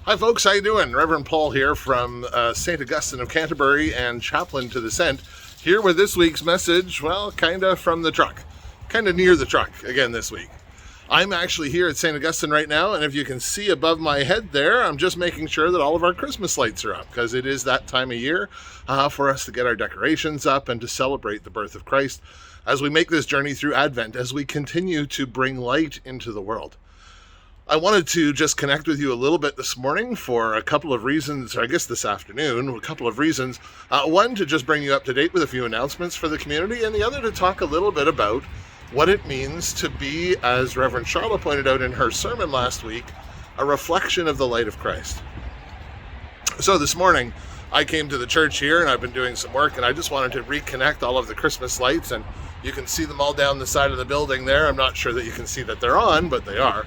Hi folks, how you doing? Rev Paul here from St Augustine of Canterbury and chaplain to the Sent, here with this week's message, well, kind of from the truck, kind of near the truck again this week. I'm actually here at St Augustine right now, and if you can see above my head there, I'm just making sure that all of our Christmas lights are up, because it is that time of year for us to get our decorations up and to celebrate the birth of Christ as we make this journey through Advent, as we continue to bring light into the world. I wanted to just connect with you a little bit this morning for a couple of reasons, or I guess this afternoon, a couple of reasons. One, to just bring you up to date with a few announcements for the community, and the other to talk a little bit about what it means to be, as Reverend Charlotte pointed out in her sermon last week, a reflection of the light of Christ. So this morning, I came to the church here, and I've been doing some work, and I just wanted to reconnect all of the Christmas lights, and you can see them all down the side of the building there. I'm not sure that you can see that they're on, but they are.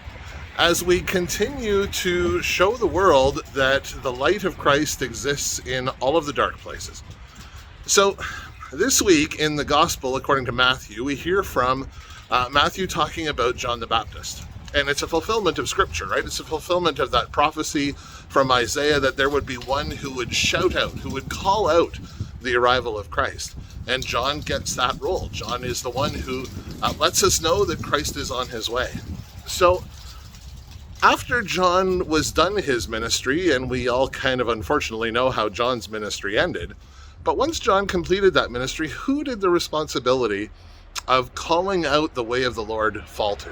As we continue to show the world that the light of Christ exists in all of the dark places. So this week in the Gospel, according to Matthew, we hear from Matthew talking about John the Baptist. And it's a fulfillment of Scripture, right? It's a fulfillment of that prophecy from Isaiah that there would be one who would shout out, who would call out the arrival of Christ. And John gets that role. John is the one who lets us know that Christ is on his way. So after John was done his ministry, and we all kind of unfortunately know how John's ministry ended, but once John completed that ministry, who did the responsibility of calling out the way of the Lord fall to?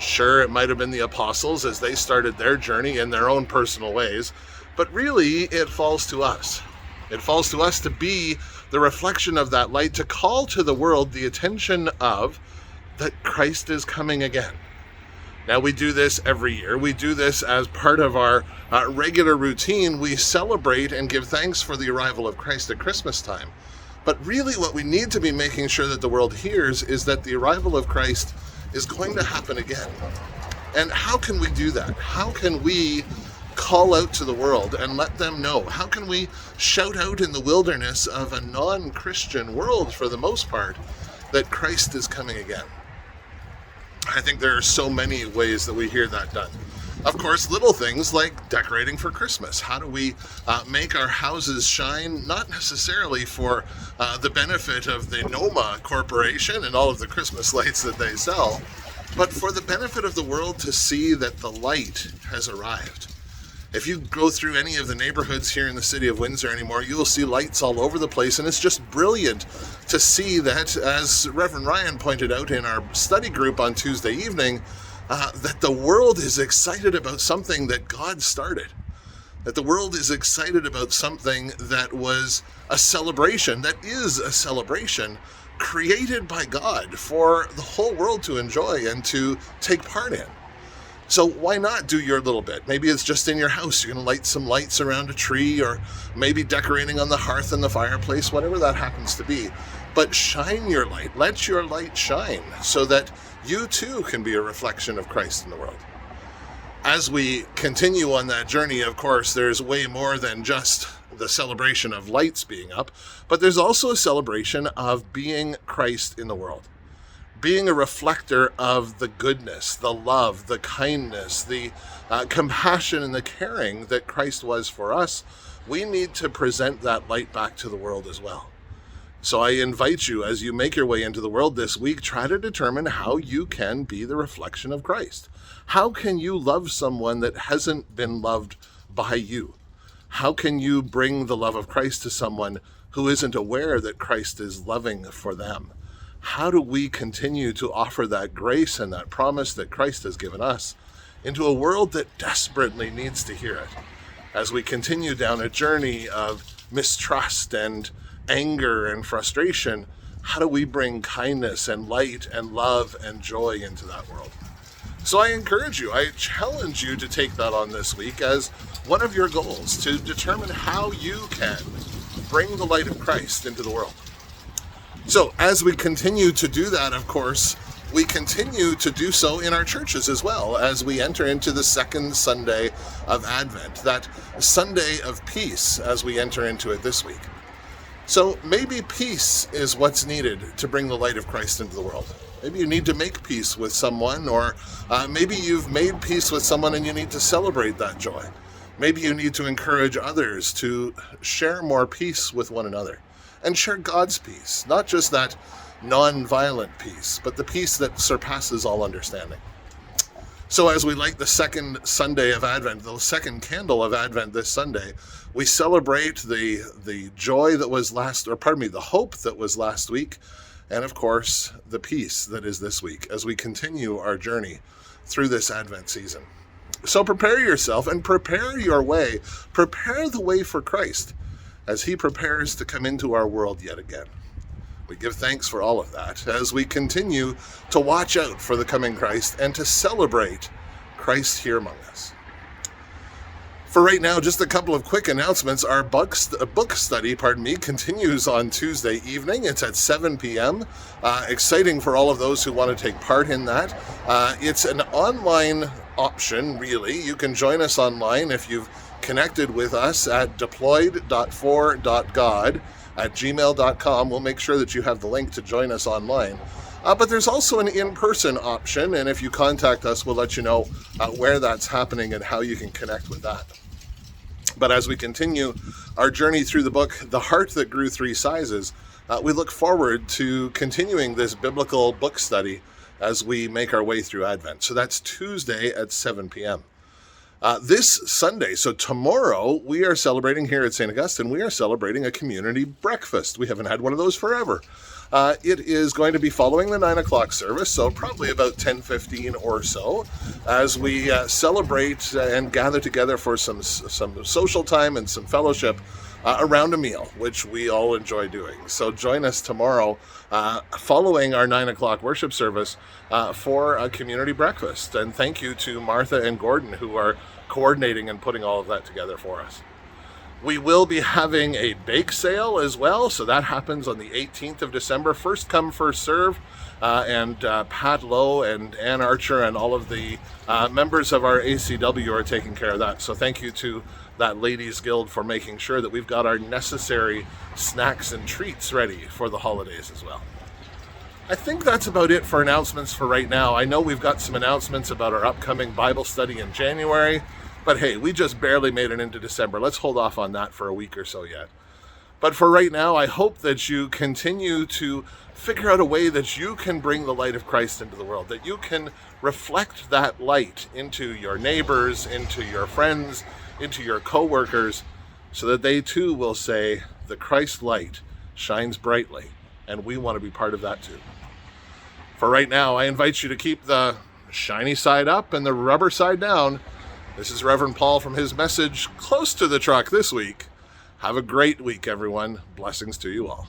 Sure, it might have been the apostles as they started their journey in their own personal ways, but really it falls to us. It falls to us to be the reflection of that light, to call to the world the attention of that Christ is coming again. Now, we do this every year. We do this as part of our regular routine. We celebrate and give thanks for the arrival of Christ at Christmas time. But really what we need to be making sure that the world hears is that the arrival of Christ is going to happen again. And how can we do that? How can we call out to the world and let them know? How can we shout out in the wilderness of a non-Christian world, for the most part, that Christ is coming again? I think there are so many ways that we hear that done. Of course, little things like decorating for Christmas. How do we make our houses shine, not necessarily for the benefit of the Noma Corporation and all of the Christmas lights that they sell, but for the benefit of the world to see that the light has arrived. If you go through any of the neighborhoods here in the city of Windsor anymore, you will see lights all over the place, and it's just brilliant to see that, as Reverend Ryan pointed out in our study group on Tuesday evening, that the world is excited about something that God started. That the world is excited about something that was a celebration, that is a celebration created by God for the whole world to enjoy and to take part in. So why not do your little bit? Maybe it's just in your house. You're going to light some lights around a tree, or maybe decorating on the hearth and the fireplace, whatever that happens to be. But shine your light. Let your light shine so that you too can be a reflection of Christ in the world. As we continue on that journey, of course, there's way more than just the celebration of lights being up, but there's also a celebration of being Christ in the world. Being a reflector of the goodness, the love, the kindness, the compassion and the caring that Christ was for us. We need to present that light back to the world as well. So I invite you, as you make your way into the world this week, try to determine how you can be the reflection of Christ. How can you love someone that hasn't been loved by you? How can you bring the love of Christ to someone who isn't aware that Christ is loving for them? How do we continue to offer that grace and that promise that Christ has given us into a world that desperately needs to hear it? As we continue down a journey of mistrust and anger and frustration, how do we bring kindness and light and love and joy into that world? So I encourage you, I challenge you to take that on this week as one of your goals, to determine how you can bring the light of Christ into the world. So as we continue to do that, of course, we continue to do so in our churches as well as we enter into the second Sunday of Advent, that Sunday of peace as we enter into it this week. So maybe peace is what's needed to bring the light of Christ into the world. Maybe you need to make peace with someone, or maybe you've made peace with someone and you need to celebrate that joy. Maybe you need to encourage others to share more peace with one another and share God's peace, not just that non-violent peace, but the peace that surpasses all understanding. So as we light the second Sunday of Advent, the second candle of Advent this Sunday, we celebrate the joy that was the hope that was last week, and of course, the peace that is this week as we continue our journey through this Advent season. So prepare yourself and prepare your way. Prepare the way for Christ as he prepares to come into our world yet again. We give thanks for all of that as we continue to watch out for the coming Christ and to celebrate Christ here among us. For right now, just a couple of quick announcements. Our book study, continues on Tuesday evening. It's at 7 p.m. Exciting for all of those who want to take part in that. It's an online option, really. You can join us online if you've connected with us at deployed.for.god@gmail.com. We'll make sure that you have the link to join us online. But there's also an in-person option, and if you contact us, we'll let you know where that's happening and how you can connect with that. But as we continue our journey through the book, The Heart That Grew Three Sizes, we look forward to continuing this biblical book study as we make our way through Advent. So that's Tuesday at 7 p.m. This Sunday, so tomorrow, we are celebrating here at St. Augustine, we are celebrating a community breakfast. We haven't had one of those forever. It is going to be following the 9 o'clock service, so probably about 10:15 or so, as we celebrate and gather together for some social time and some fellowship around a meal, which we all enjoy doing. So join us tomorrow following our 9 o'clock worship service for a community breakfast. And thank you to Martha and Gordon, who are coordinating and putting all of that together for us. We will be having a bake sale as well, so that happens on the 18th of December. First come, first serve, and Pat Lowe and Ann Archer and all of the members of our ACW are taking care of that. So thank you to that Ladies Guild for making sure that we've got our necessary snacks and treats ready for the holidays as well. I think that's about it for announcements for right now. I know we've got some announcements about our upcoming Bible study in January. But hey, we just barely made it into December. Let's hold off on that for a week or so yet. But for right now, I hope that you continue to figure out a way that you can bring the light of Christ into the world, that you can reflect that light into your neighbors, into your friends, into your co-workers, so that they too will say, the Christ light shines brightly, and we want to be part of that too. For right now, I invite you to keep the shiny side up and the rubber side down. This is Rev Paul from his message, Close to the Truck, this week. Have a great week, everyone. Blessings to you all.